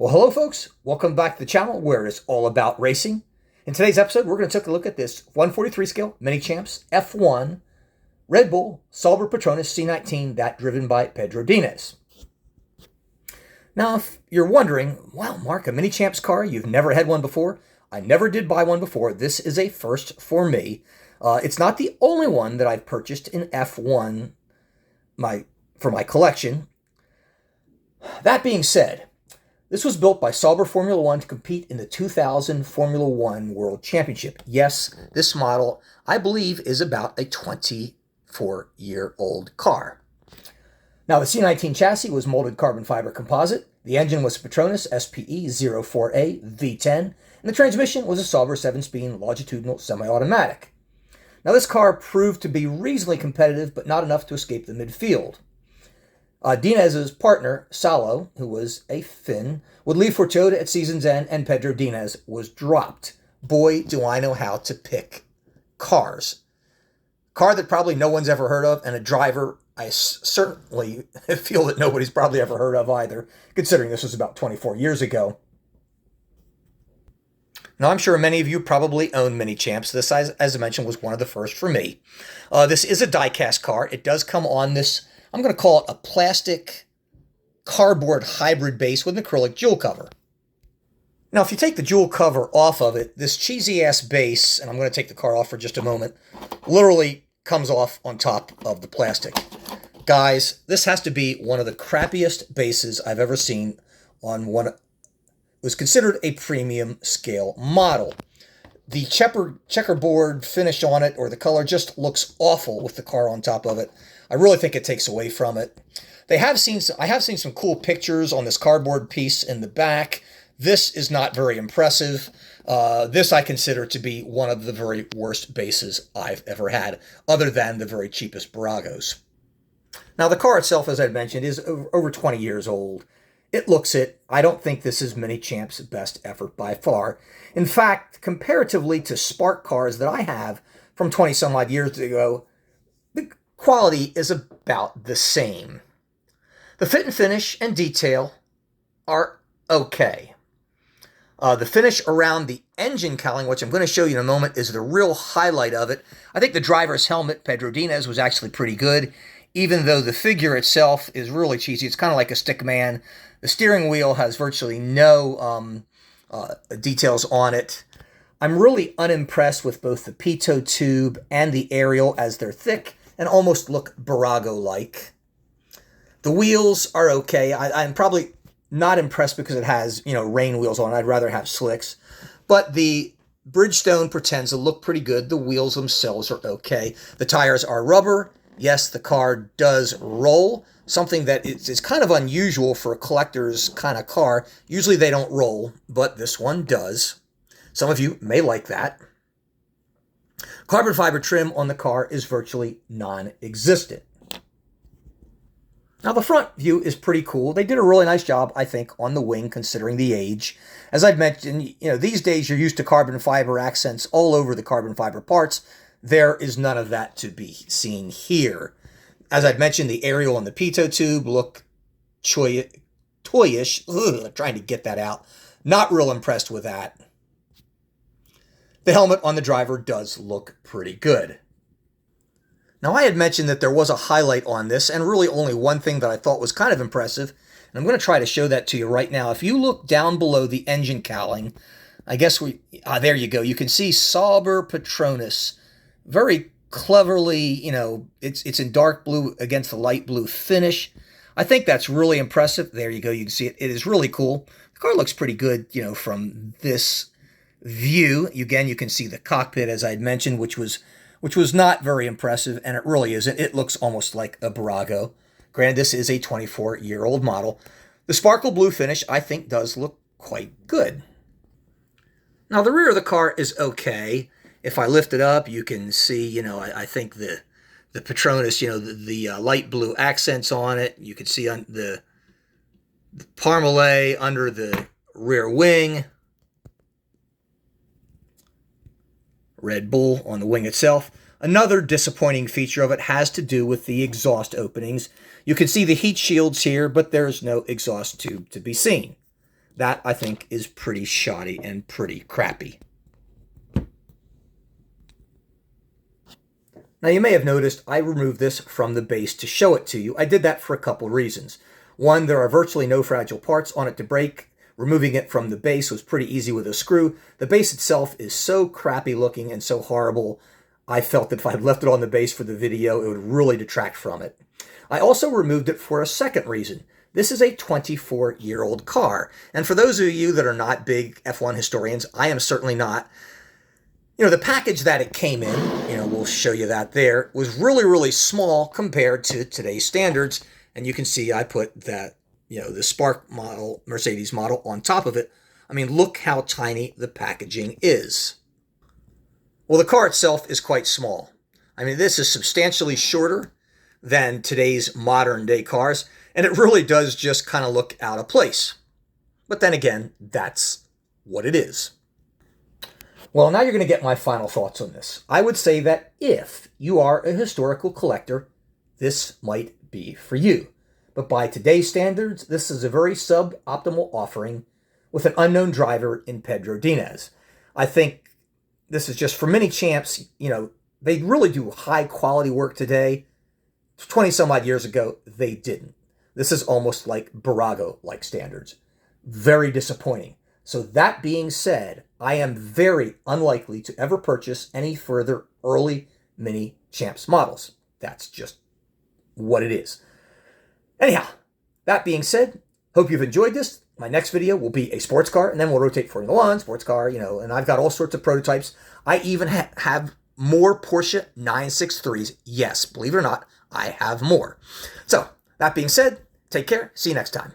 Well, hello folks. Welcome back to the channel where it's all about racing. In today's episode, we're going to take a look at this 143 scale Mini Champs F1 Red Bull Sauber Petronas C19, that driven by Pedro Diniz. Now, if you're wondering, wow, Mark, a Mini Champs car, you've never had one before? I never did buy one before. This is a first for me. It's not the only one that I've purchased in F1 for my collection. That being said, this was built by Sauber Formula One to compete in the 2000 Formula One World Championship. Yes, this model, I believe, is about a 24-year-old car. Now, the C19 chassis was molded carbon fiber composite. The engine was Petronas SPE04A V10, and the transmission was a Sauber 7-speed longitudinal semi-automatic. Now, this car proved to be reasonably competitive, but not enough to escape the midfield. Diniz's partner, Salo, who was a Finn, would leave for Toyota at season's end, and Pedro Diniz was dropped. Boy, do I know how to pick cars. Car that probably no one's ever heard of, and a driver I certainly feel that nobody's probably ever heard of either, considering this was about 24 years ago. Now, I'm sure many of you probably own Mini Champs. This, as I mentioned, was one of the first for me. This is a die-cast car. It does come on this, I'm going to call it a plastic cardboard hybrid base with an acrylic jewel cover. Now, if you take the jewel cover off of it, this cheesy-ass base, and I'm going to take the car off for just a moment, literally comes off on top of the plastic. Guys, this has to be one of the crappiest bases I've ever seen on one. It was considered a premium scale model. The checkerboard finish on it, or the color, just looks awful with the car on top of it. I really think it takes away from it. I have seen some cool pictures on this cardboard piece in the back. This is not very impressive. This I consider to be one of the very worst bases I've ever had, other than the very cheapest Baragos. Now, the car itself, as I mentioned, is over 20 years old. It looks it. I don't think this is Mini Champs' best effort by far. In fact, comparatively to Spark cars that I have from 20-some-odd years ago, the quality is about the same. The fit and finish and detail are okay. The finish around the engine cowling, which I'm going to show you in a moment, is the real highlight of it. I think the driver's helmet, Pedro Diniz, was actually pretty good, even though the figure itself is really cheesy. It's kind of like a stick man. The steering wheel has virtually no details on it. I'm really unimpressed with both the pitot tube and the aerial, as they're thick and almost look Barago-like. The wheels are okay. I'm probably not impressed because it has, rain wheels on. I'd rather have slicks. But the Bridgestone pretends to look pretty good. The wheels themselves are okay. The tires are rubber. Yes, the car does roll, something that is kind of unusual for a collector's kind of car. Usually they don't roll, but this one does. Some of you may like that. Carbon fiber trim on the car is virtually non-existent. Now, the front view is pretty cool. They did a really nice job, I think, on the wing, considering the age. As I've mentioned, these days you're used to carbon fiber accents all over the carbon fiber parts. There is none of that to be seen here. As I've mentioned, the aerial and the pitot tube look toyish. I'm trying to get that out. Not real impressed with that. The helmet on the driver does look pretty good. Now, I had mentioned that there was a highlight on this, and really only one thing that I thought was kind of impressive, and I'm going to try to show that to you right now. If you look down below the engine cowling, I guess there you go. You can see Sauber Petronas. Very cleverly, it's in dark blue against the light blue finish. I think that's really impressive. There you go. You can see it. It is really cool. The car looks pretty good, from this view. Again, you can see the cockpit, as I'd mentioned, which was not very impressive, and it really isn't. It looks almost like a Barago. Granted, this is a 24-year-old model. The sparkle blue finish, I think, does look quite good. Now, the rear of the car is okay. If I lift it up, you can see, I think the Petronas, the light blue accents on it. You can see on the Parmalee under the rear wing. Red Bull on the wing itself. Another disappointing feature of it has to do with the exhaust openings. You can see the heat shields here, but there's no exhaust tube to be seen. That, I think, is pretty shoddy and pretty crappy. Now, you may have noticed I removed this from the base to show it to you. I did that for a couple reasons. One, there are virtually no fragile parts on it to break. Removing it from the base was pretty easy with a screw. The base itself is so crappy looking and so horrible, I felt that if I had left it on the base for the video, it would really detract from it. I also removed it for a second reason. This is a 24-year-old car. And for those of you that are not big F1 historians, I am certainly not. You know, the package that it came in, we'll show you that there, was really, really small compared to today's standards. And you can see I put that, the Spark model, Mercedes model on top of it. I mean, look how tiny the packaging is. Well, the car itself is quite small. I mean, this is substantially shorter than today's modern day cars, and it really does just kind of look out of place. But then again, that's what it is. Well, now you're going to get my final thoughts on this. I would say that if you are a historical collector, this might be for you. But by today's standards, this is a very suboptimal offering with an unknown driver in Pedro Diniz. I think this is just for many champs, they really do high quality work today. 20 some odd years ago, they didn't. This is almost like Barago-like standards. Very disappointing. So that being said, I am very unlikely to ever purchase any further early mini champs models. That's just what it is. Anyhow, that being said, hope you've enjoyed this. My next video will be a sports car, and then we'll rotate Formula One, sports car, and I've got all sorts of prototypes. I even have more Porsche 963s. Yes, believe it or not, I have more. So, that being said, take care. See you next time.